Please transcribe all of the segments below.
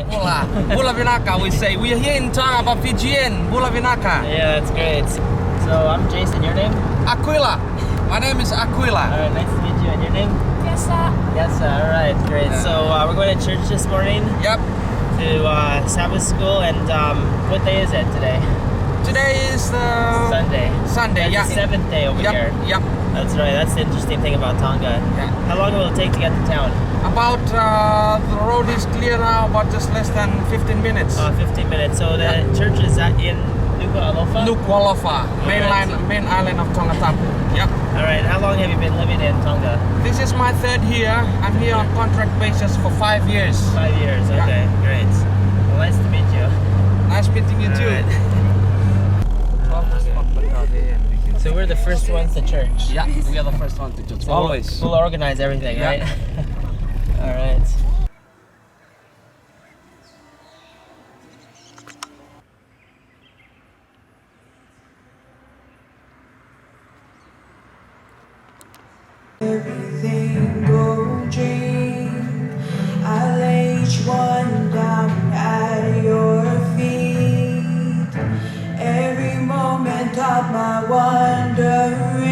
pula. Pula Vinaka, we say. We are here in Tonga, but Fijian. Pula Vinaka. Yeah, that's great. So I'm Jason, your name? Aquila. My name is Aquila. Alright, nice to meet you. And your name? Yesa. Yes, alright, great. So we're going to church this morning. Yep. To Sabbath school, and what day is it today? Today is Sunday. Sunday, That's the 7th day over here. Yep. That's right, that's the interesting thing about Tonga. Yeah. How long will it take to get to town? About the road is clear now, about just less than 15 minutes. 15 minutes. So the church is in Nuku'alofa? Nuku'alofa, main island of Tongatapu. Yep. Alright, how long have you been living in Tonga? This is my 3rd year. I'm here on contract basis for 5 years. 5 years, okay, great. Well, nice to meet you. Nice meeting you too. So we're the first ones to church. Yeah, we are the first one to church. So Always. We'll organize everything, right? Alright. Everything go dream, I lay each one down at your feet. Every moment of my wandering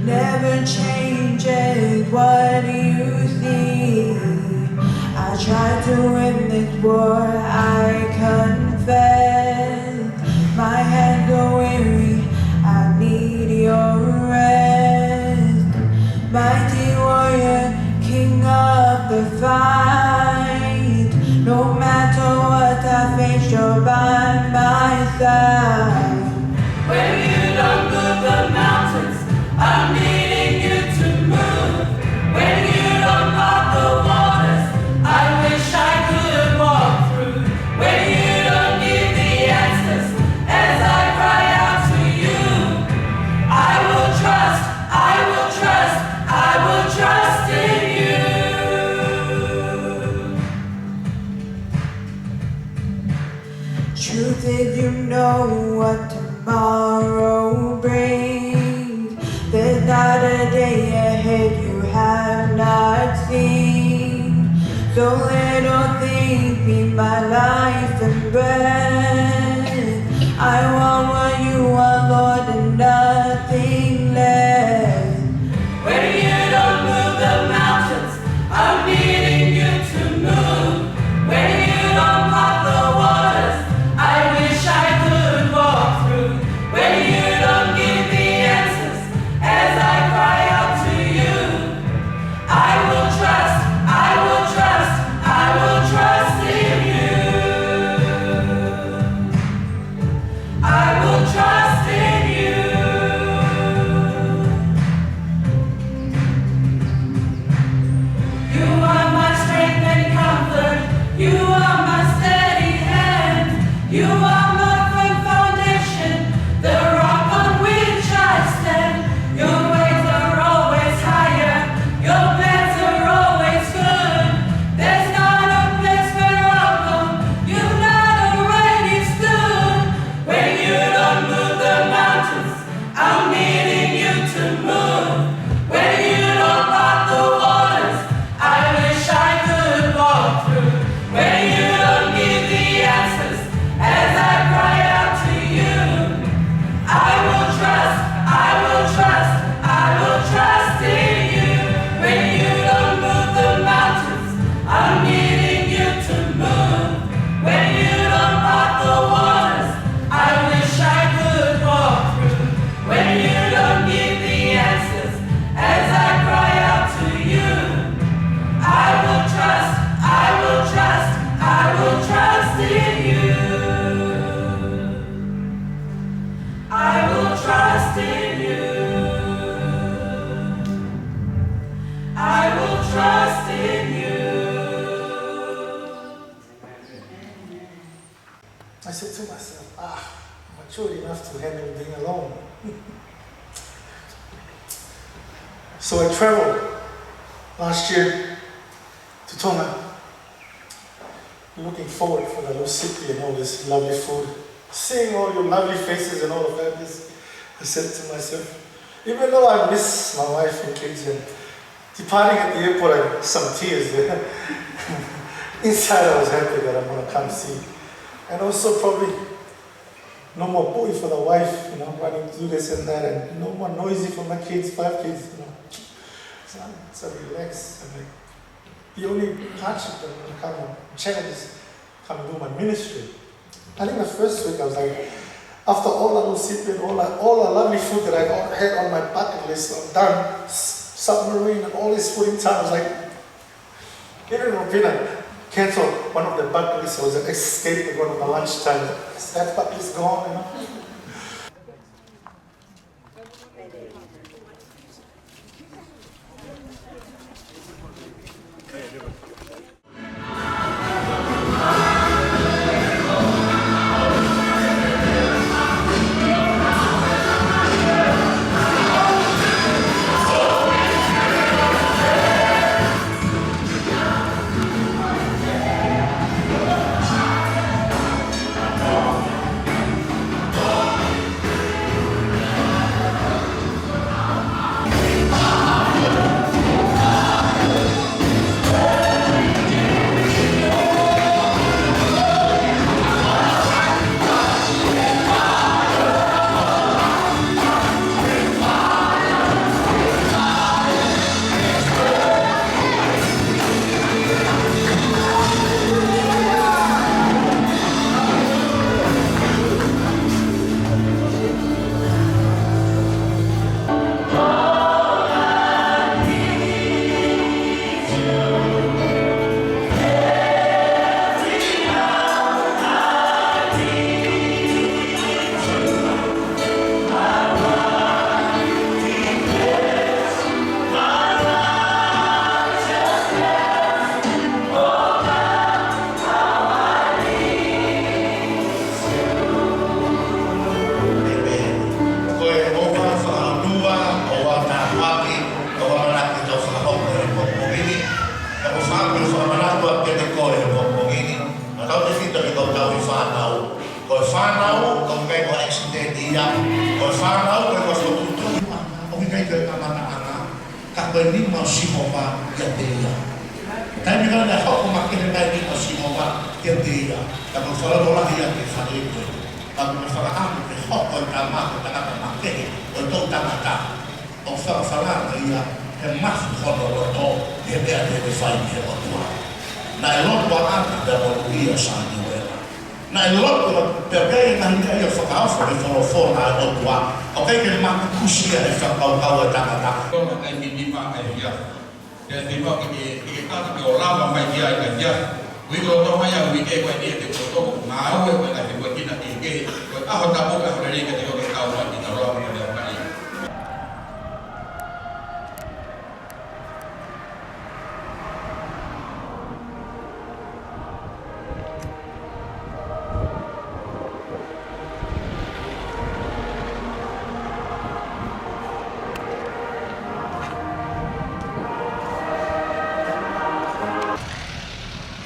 never changes. What do you think? I try to win this war, I confess. My hands are weary, I need your rest. Mighty warrior, king of the fight. No matter what I face, you're by my side. When you don't move the mountains, I'm needing you to move. When you don't part the waters, I wish I could walk through. When you don't give the answers, as I cry out to you, I will trust, I will trust, I will trust in you. Truth is, you know what tomorrow brings. There's not a day ahead you have not seen. So little things be my life and breath. I want what you want, Lord, and nothing less. When you don't move the mountains, I'm needing you to move. When you don't part the waters, I wish I could walk through. When you don't give the answers, as I cry out to you, I will trust, I will trust, I will trust in you. I will trust in you. You are my strength and comfort. You are my steady hand. You are my firm foundation, the rock on which I stand. Your ways are always higher. Your plans are always good. There's not a place where I'll go you've not already stood. When you don't move the mountains, I'm needing you to move. When you don't part the waters, I wish I could walk through. When you don't give the answers, as I cry out to you, I will trust, I will trust, I will trust in you. When you don't move the mountains, I'm needing you to move. When you don't part the waters, I wish I could walk through. When you don't give the answers, as I cry out to you, I will trust, I will trust, I will trust in you. I will trust in you. I will trust in you. I said to myself, I'm mature enough to handle being alone. So I traveled last year to Tonga, looking forward for the little city and all this lovely food. Seeing all your lovely faces and all the families, I said to myself, even though I miss my wife and kids and departing at the airport, I had some tears there. inside I was happy that I'm gonna come see. And also probably no more boy for the wife, you know, running to do this and that, and no more noisy for my kids, 5 kids, you know. So relax. And like, the only hardship that I'm gonna come and challenge is come do my ministry. I think the first week I was like, after all the recipient, all the lovely food that I had on my bucket list, I'm done, submarine and all this food in town, I was like, even Robina canceled one of the bucket lists. I was an escape at one of the lunchtime. Is that bucket list gone, you know?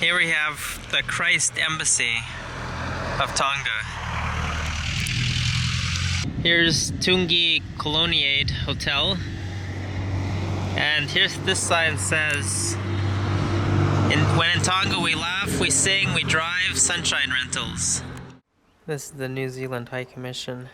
Here we have the Christ Embassy of Tonga. Here's Tungi Coloniade Hotel. And here's this sign says, when in Tonga we laugh, we sing, we drive, sunshine rentals. This is the New Zealand High Commission.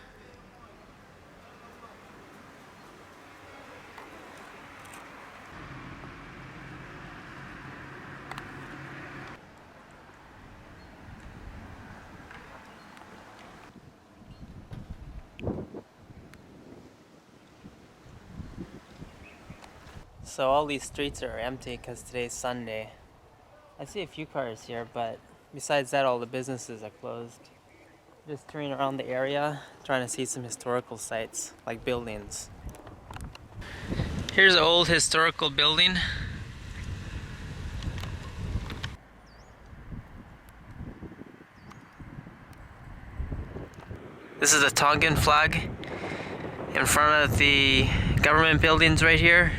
So all these streets are empty because today's Sunday. I see a few cars here, but besides that, all the businesses are closed. Just touring around the area, trying to see some historical sites, like buildings. Here's an old historical building. This is the Tongan flag in front of the government buildings right here,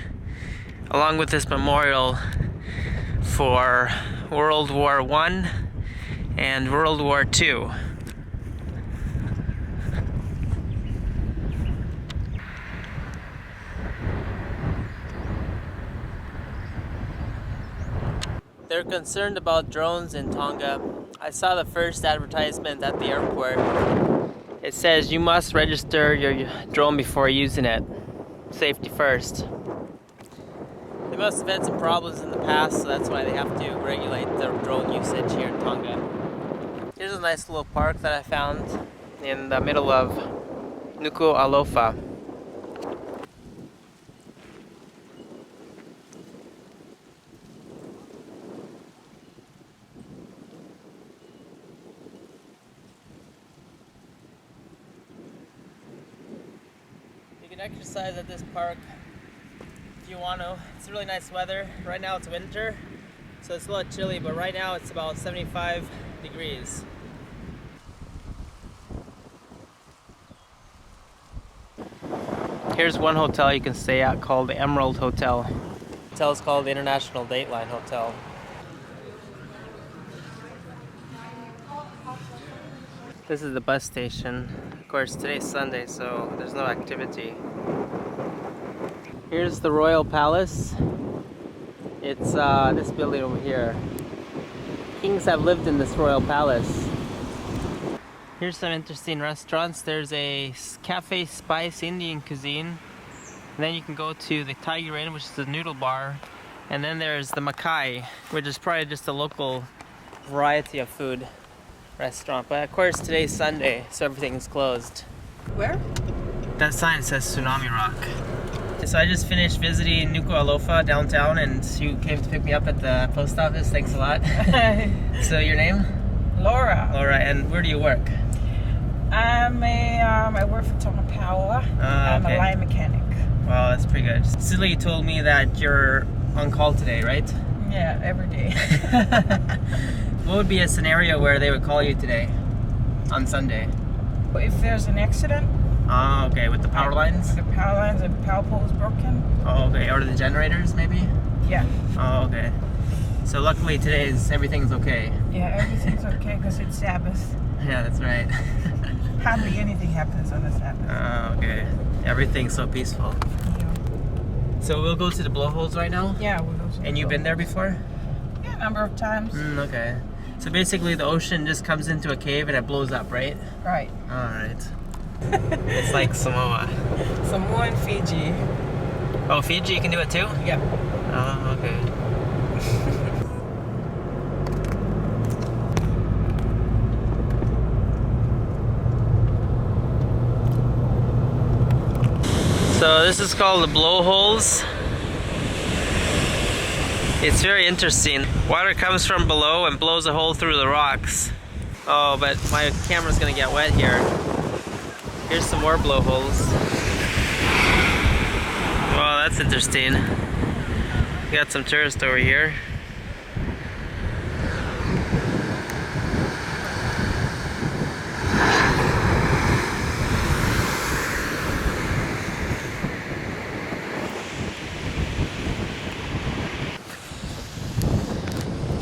along with this memorial for World War I and World War II. They're concerned about drones in Tonga. I saw the first advertisement at the airport. It says you must register your drone before using it. Safety first. They must have had some problems in the past, so that's why they have to regulate the drone usage here in Tonga. Here's a nice little park that I found in the middle of Nuku Alofa. You can exercise at this park if you want to. It's really nice weather. Right now it's winter, so it's a little chilly, but right now it's about 75 degrees. Here's one hotel you can stay at called the Emerald Hotel. The hotel is called the International Dateline Hotel. This is the bus station. Of course, today's Sunday, so there's no activity. Here's the Royal Palace. It's this building over here. Kings have lived in this Royal Palace. Here's some interesting restaurants. There's a Cafe Spice Indian cuisine. And then you can go to the Tiger Inn, which is a noodle bar. And then there's the Makai, which is probably just a local variety of food restaurant. But of course today's Sunday, so everything's closed. Where? That sign says Tsunami Rock. So I just finished visiting Nuku Alofa downtown, and you came to pick me up at the post office. Thanks a lot. So your name? Laura. Laura, and where do you work? I work for Tongatapu. I'm a line mechanic. Wow, that's pretty good. Silly told me that you're on call today, right? Yeah, every day. What would be a scenario where they would call you today on Sunday? But if there's an accident, Oh, okay, with the power lines? the power lines and power poles broken. Oh, okay, or the generators maybe? Yeah. Oh, okay. So luckily everything's okay. Yeah, everything's okay because it's Sabbath. Yeah, that's right. Hardly anything happens on the Sabbath. Oh, okay. Everything's so peaceful. Yeah. So we'll go to the blowholes right now? Yeah, we'll go to And you've been there before? Yeah, a number of times. Okay. So basically the ocean just comes into a cave and it blows up, right? Right. Alright. It's like Samoa. Samoa and Fiji. Oh, Fiji, you can do it too? Yep. Oh, okay. So this is called the blowholes. It's very interesting. Water comes from below and blows a hole through the rocks. Oh, but my camera's gonna get wet here. Here's some more blowholes. Wow, that's interesting. We got some tourists over here.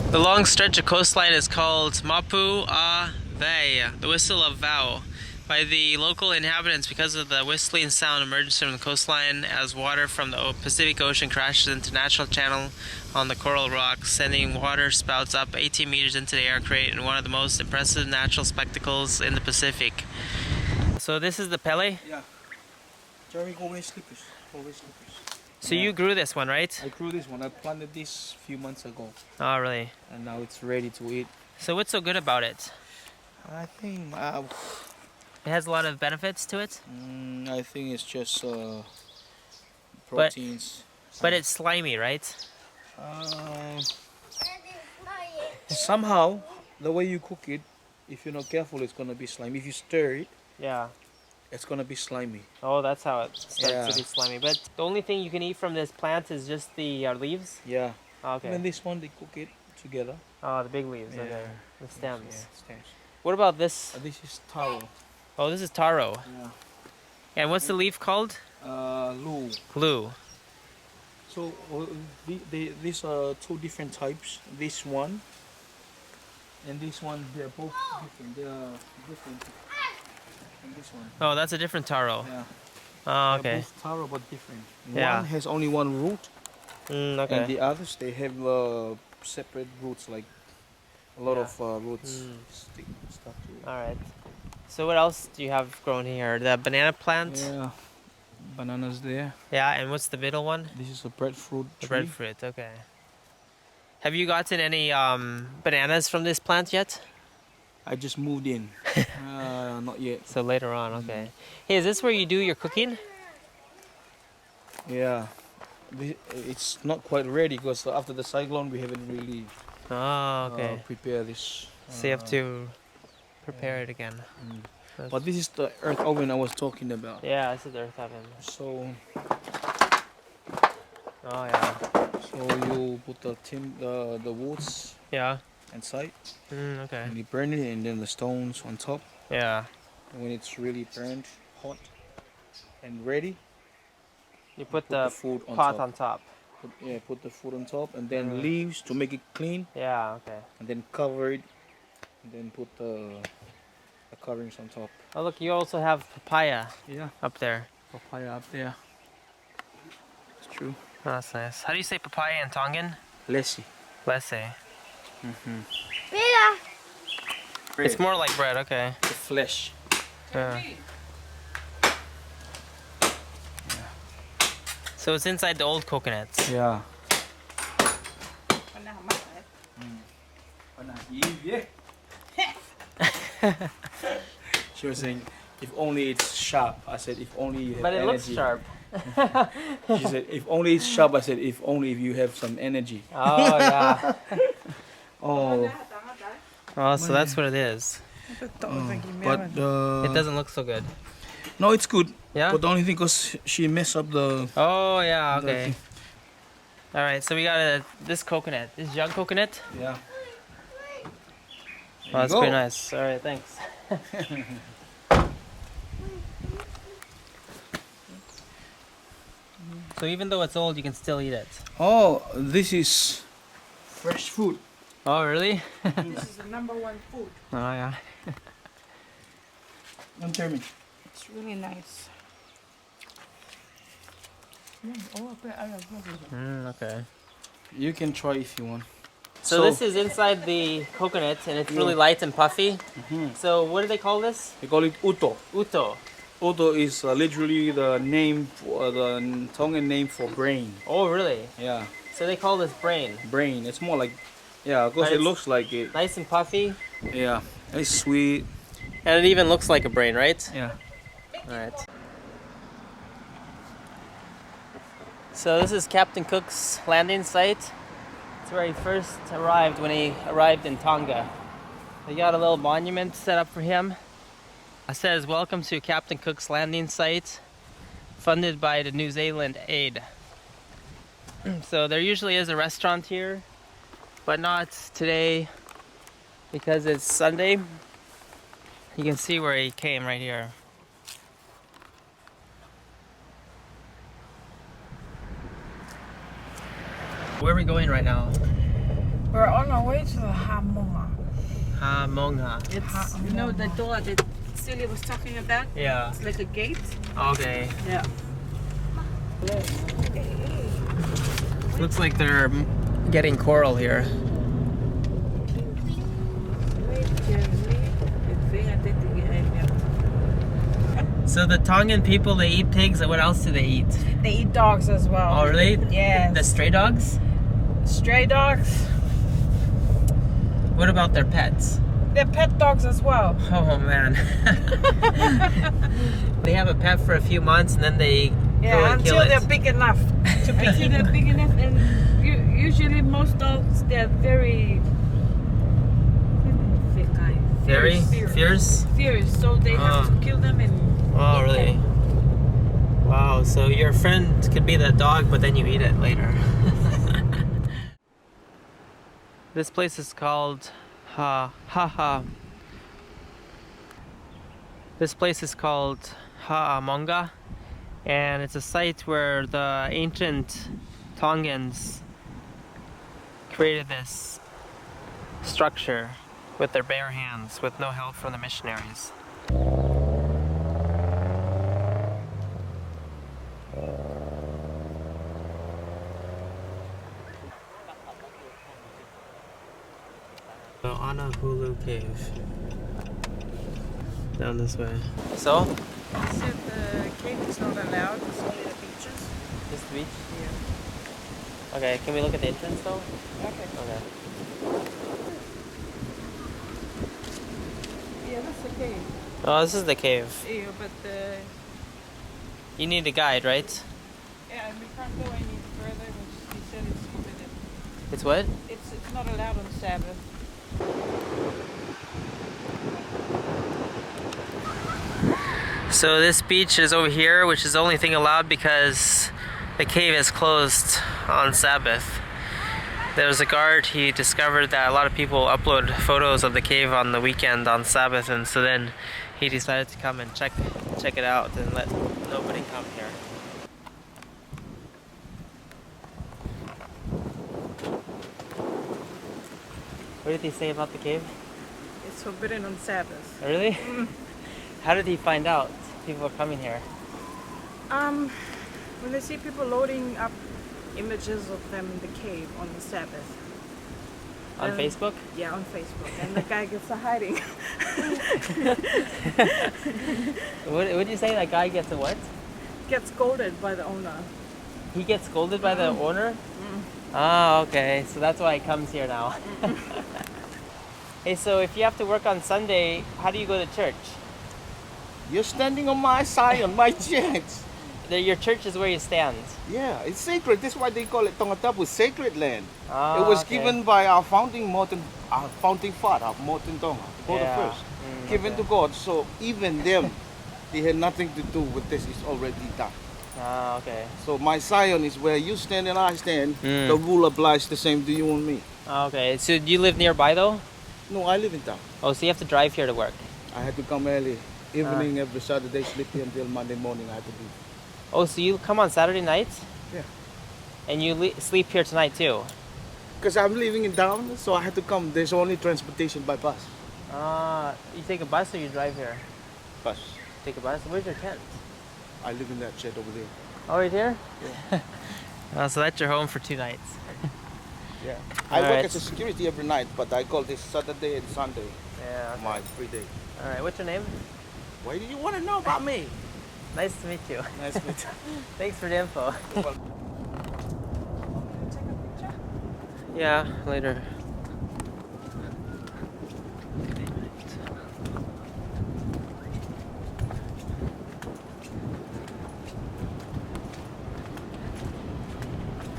The long stretch of coastline is called Mapu A Vai, the whistle of vow, by the local inhabitants because of the whistling sound emerging from the coastline as water from the Pacific Ocean crashes into natural channel on the coral rocks, sending water spouts up 18 meters into the air, creating one of the most impressive natural spectacles in the Pacific. So this is the Pele? Yeah. Jerry, always slippers. Always slippers. So you grew this one, right? I grew this one. I planted this a few months ago. Oh, really? And now it's ready to eat. So what's so good about it? I think It has a lot of benefits to it? I think it's just proteins. But it's slimy, right? Somehow, the way you cook it, if you're not careful, it's gonna be slimy. If you stir it, Yeah. it's gonna be slimy. Oh, that's how it starts Yeah. to be slimy. But the only thing you can eat from this plant is just the leaves? Yeah. Okay. And then this one, they cook it together. Oh, the big leaves. Yeah. Okay. The stems. Yeah, stems. What about this? This is taro. Oh, this is taro. Yeah. And what's the leaf called? Lu. Glue. So these are two different types. This one and this one, they're both different. They are different. And this one. Oh, that's a different taro. Yeah. Oh, They're okay. both taro but different. Yeah. One has only one root, Okay. and the others they have separate roots, like a lot Yeah. of roots stick stuck to it. All right. So what else do you have grown here? The banana plant? Yeah, bananas there. Yeah, and what's the middle one? This is a breadfruit The tree. breadfruit, okay. Have you gotten any bananas from this plant yet? I just moved in. Not yet. So later on, okay. Hey, is this where you do your cooking? Yeah, it's not quite ready because after the cyclone we haven't really Oh, okay. prepared this. So you have to prepare it again. That's- But this is the earth oven I was talking about. Yeah, this is the earth oven. So Oh yeah. so you put the woods Yeah. inside Okay. and you burn it, and then the stones on top. Yeah. And when it's really burned, hot and ready, You put the the food on pot top. on top. Put the food on top, and then leaves to make it clean, Yeah, okay. and then cover it, and then put the coverings on top. Oh look, you also have papaya Yeah, up there. papaya up there. It's true. Oh, that's nice. How do you say papaya in Tongan? Lesi. Let's say. It's more like bread, okay. The flesh. Yeah. So it's inside the old coconuts. Yeah. She was saying, if only it's sharp. I said, if only you have But it energy. looks sharp. She said, if only it's sharp. I said, if only if you have some energy. Oh yeah. Oh, Oh, so that's what it is. but It doesn't look so good. no, it's good. Yeah? But the only thing, cause she messed up the. Oh yeah, the okay. thing. Alright, so we got this coconut. This young coconut. Yeah. Oh, that's pretty nice. Alright, thanks. So even though it's old, you can still eat it. Oh, this is fresh fruit. Oh really? This is the #1 food. Oh yeah. Don't tell me. It's really nice. Okay. You can try if you want. So this is inside the coconut, and it's really light and puffy. So what do they call this? They call it uto. Uto. Uto is literally the name for the Tongan name for brain. Oh really? Yeah, So they call this brain. brain. It's more like, yeah, because But it it's- looks like it. Nice and puffy. Yeah, it's sweet. And it even looks like a brain, right? Yeah. Alright. So this is Captain Cook's landing site. It's where he first arrived when he arrived in Tonga. They got a little monument set up for him. It says, "Welcome to Captain Cook's landing site, funded by the New Zealand Aid." So there usually is a restaurant here, but not today because it's Sunday. You can see where he came right here. Where are we going right now? We're on our way to the Hamonga. Monga. It's, you know, the door that Celia was talking about? Yeah. It's like a gate. Okay. Yeah. Looks like they're getting coral here. So the Tongan people, they eat pigs, and what else do they eat? They eat dogs as well. Oh, really? Yes. The stray dogs? Stray dogs. What about their pets? They're pet dogs as well. Oh man. They have a pet for a few months and then they go Yeah, and kill until it. they're big enough to be Until they're big enough, and usually most dogs, they're very Very fierce. fierce? So they have to kill them and Oh, eat really? them. Wow, so your friend could be that dog, but then you eat it later. This place is called This place is called Ha'amonga, and it's a site where the ancient Tongans created this structure with their bare hands, with no help from the missionaries. Honolulu Cave. Down this way. So? He said the cave is not allowed, it's only the beaches. Just the beach? Yeah. Okay, can we look at the entrance though? Okay. Okay. Yeah, that's the cave. Oh, this is the cave. Yeah, but You need a guide, right? yeah, we can't go any further, which he said it's forbidden. It's what? It's not allowed on Sabbath. So this beach is over here, which is the only thing allowed because the cave is closed on Sabbath. There was a guard, he discovered that a lot of people upload photos of the cave on the weekend on Sabbath, and so then he decided to come and check it out and let nobody come here. What did he say about the cave? It's forbidden on Sabbath. Really? How did he find out people are coming here? When they see people loading up images of them in the cave on the Sabbath. On Facebook? Yeah, on Facebook. And the guy gets a hiding. What did you say? That guy gets a what? Gets scolded by the owner. He gets scolded by the owner? Oh, okay. So that's why he comes here now. Hey, so if you have to work on Sunday, how do you go to church? You're standing on my side, on my chest. Your church is where you stand. Yeah, it's sacred. That's why they call it Tongatapu, sacred land. Oh, It was okay. given by our founding father, Morton Tonga, for the first. Given to God. So even them, they had nothing to do with this. It's already done. Ah, okay. So my Zion is where you stand and I stand. The rule applies the same to you and me. Okay. So do you live nearby though? No, I live in town. Oh, so you have to drive here to work. I had to come early. Evening every Saturday, sleep here until Monday morning. I had to leave. Oh, so you come on Saturday nights? Yeah. And you sleep here tonight too? Because I'm living in town, so I had to come. There's only transportation by bus. You take a bus or you drive here? Bus. Take a bus? Where's your tent? I live in that shed over there. Oh, right here? Yeah. So that's your home for 2 nights. Yeah. I work Alright. as a security every night, but I call this Saturday and Sunday Yeah. Okay. my free day. All right. What's your name? Why do you want to know about me? Nice to meet you. Nice to meet you. Thanks for the info. Take a picture? Yeah, later.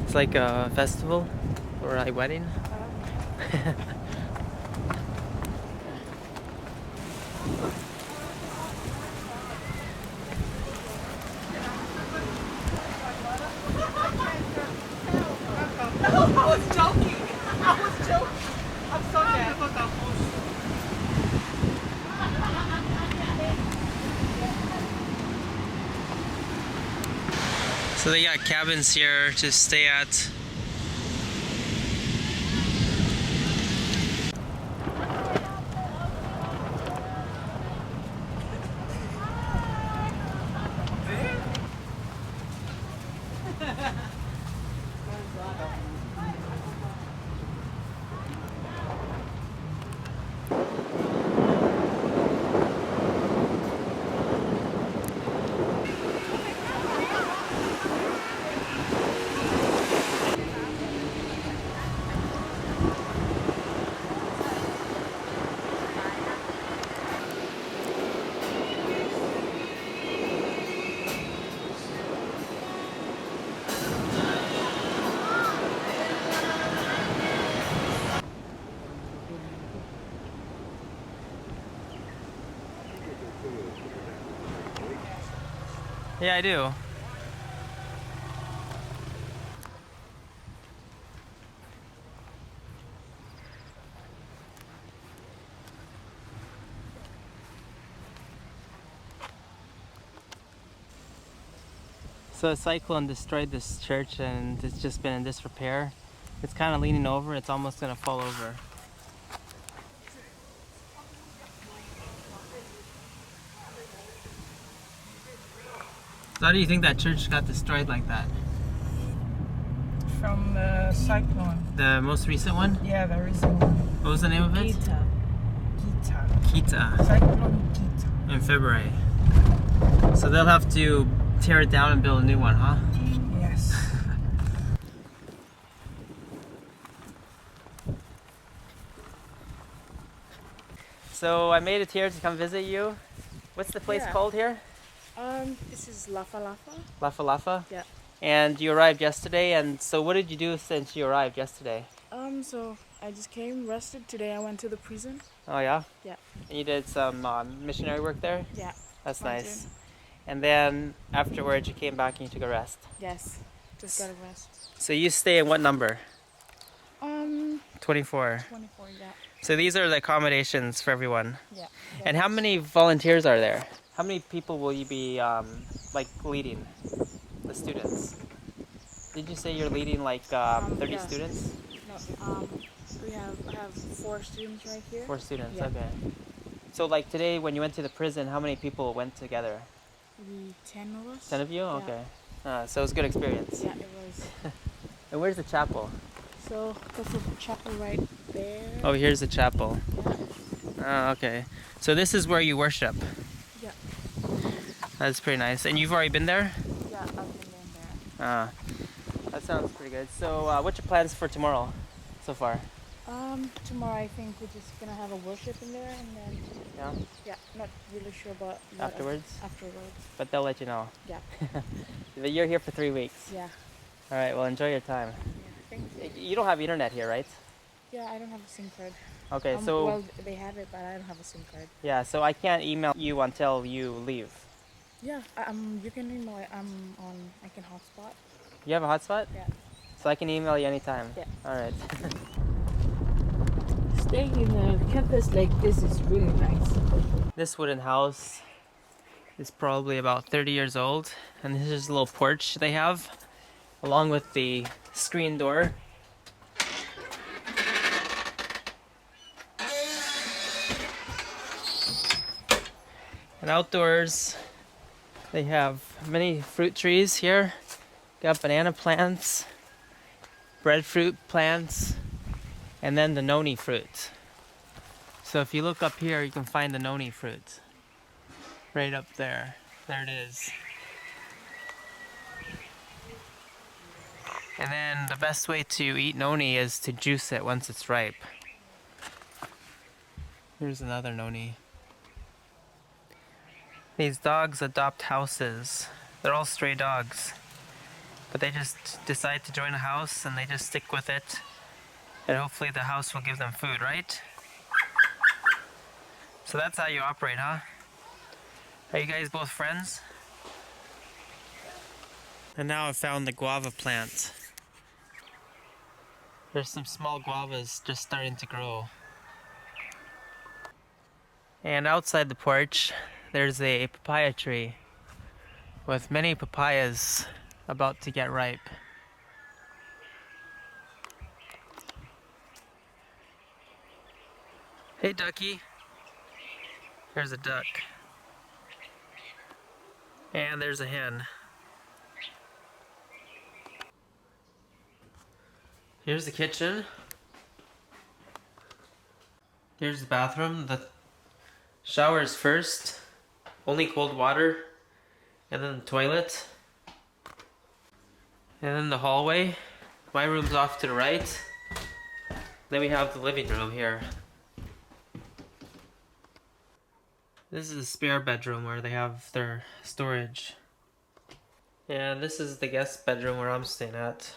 It's like a festival or a wedding. I was joking. I'm so bad. So they got cabins here to stay at. Yeah, I do. So a cyclone destroyed this church and it's just been in disrepair. It's kind of leaning over, it's almost gonna fall over. So how do you think that church got destroyed like that? From the cyclone. The most recent one? Yeah, the recent one. What was the name of it? Gita. Kita. Cyclone Gita. In February. So they'll have to tear it down and build a new one, huh? Yes. So I made it here to come visit you. What's the place Yeah. called here? This is Lafa Lafa. Lafa Lafa? Yeah. And you arrived yesterday, and so what did you do since you arrived yesterday? So I just came, rested. Today I went to the prison. Oh yeah? Yeah. And you did some missionary work there? Yeah. That's Volunteered. nice. And then afterwards you came back and you took a rest. Yes. Just got a rest. So you stay in what number? 24. 24, yeah. So these are the accommodations for everyone. Yeah. And how many volunteers are there? How many people will you be like leading? The students? Did you say you're leading like 30 yeah. students? No, I have 4 students right here. 4 students, Yeah. okay. So like today when you went to the prison, how many people went together? Maybe 10 of us. 10 of you? Yeah. Okay. So it was a good experience. Yeah, it was. And where's the chapel? So that's the chapel right there. Oh, here's the chapel. Yeah. Oh, okay. So this is where you worship. Yeah. That's pretty nice. And you've already been there? Yeah, I've been there. That sounds pretty good. So what's your plans for tomorrow so far? Tomorrow I think we're just gonna have a worship in there and then Yeah? not really sure about what Afterwards? afterwards. But they'll let you know. Yeah. But you're here for 3 weeks. Yeah. All right, well enjoy your time. Yeah. Thank you. You don't have internet here, right? Yeah, I don't have a SIM card. Okay, so well they have it but I don't have a SIM card. yeah, so I can't email you until you leave. Yeah, you can email it. I can hotspot. You have a hotspot? Yeah. So I can email you anytime? Yeah. All right. Staying in a campus like this is really nice. This wooden house is probably about 30 years old, and this is a little porch they have, along with the screen door. And outdoors, they have many fruit trees here. Got banana plants, breadfruit plants, and then the noni fruit. So if you look up here, you can find the noni fruit. Right up there. There it is. And then the best way to eat noni is to juice it once it's ripe. Here's another noni. These dogs adopt houses. They're all stray dogs. But they just decide to join a house and they just stick with it. And hopefully the house will give them food, right? So that's how you operate, huh? Are you guys both friends? And now I've found the guava plant. There's some small guavas just starting to grow. And outside the porch, there's a papaya tree with many papayas about to get ripe. Hey ducky. There's a duck. And there's a hen. Here's the kitchen. Here's the bathroom. The shower is first. Only cold water. And then the toilet. And then the hallway. My room's off to the right. Then we have the living room here. This is a spare bedroom where they have their storage. And this is the guest bedroom where I'm staying at.